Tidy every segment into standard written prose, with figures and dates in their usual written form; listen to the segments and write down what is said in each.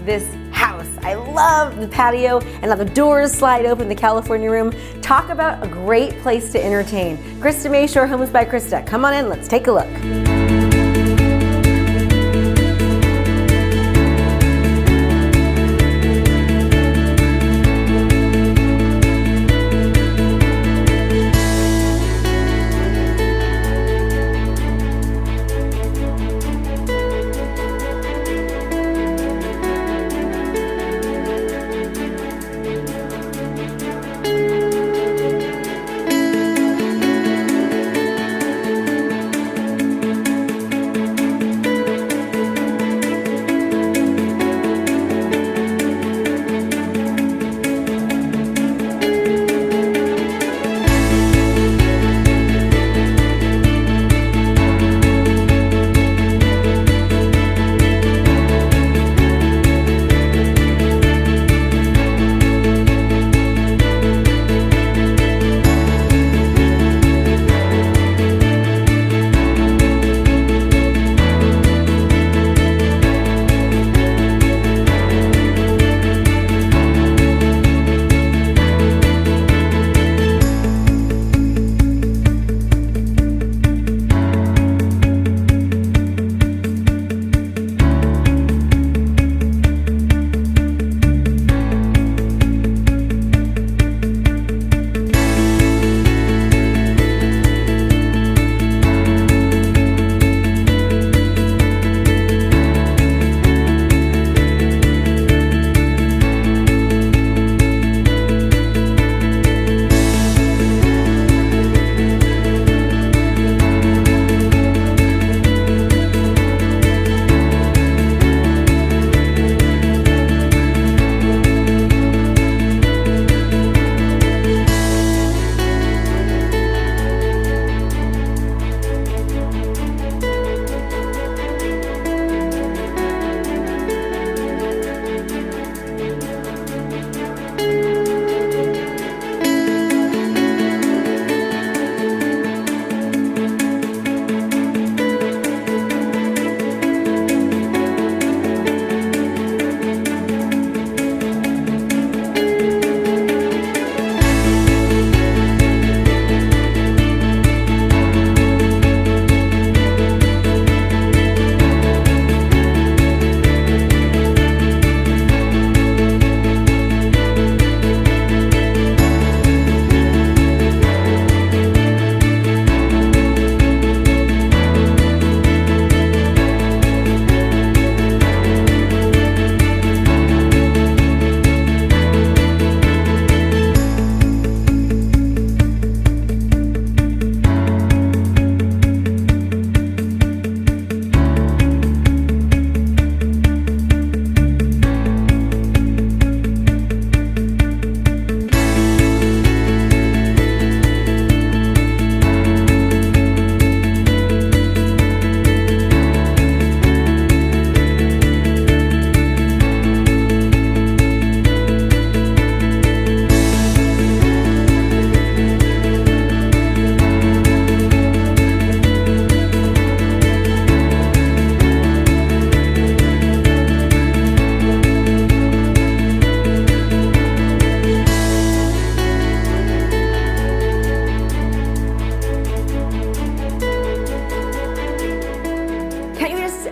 this house. I love the patio and how the doors slide open in the California room. Talk about a great place to entertain. Krista May, Shore Homes by Krista. Come on in, let's take a look.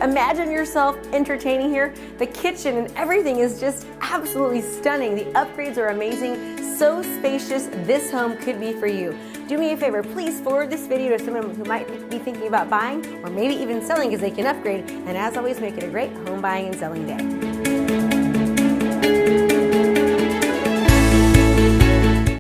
Imagine yourself entertaining here. The kitchen and everything is just absolutely stunning. The upgrades are amazing, so spacious. This home could be for you. Do me a favor, please forward this video to someone who might be thinking about buying or maybe even selling because they can upgrade. And as always, make it a great home buying and selling day.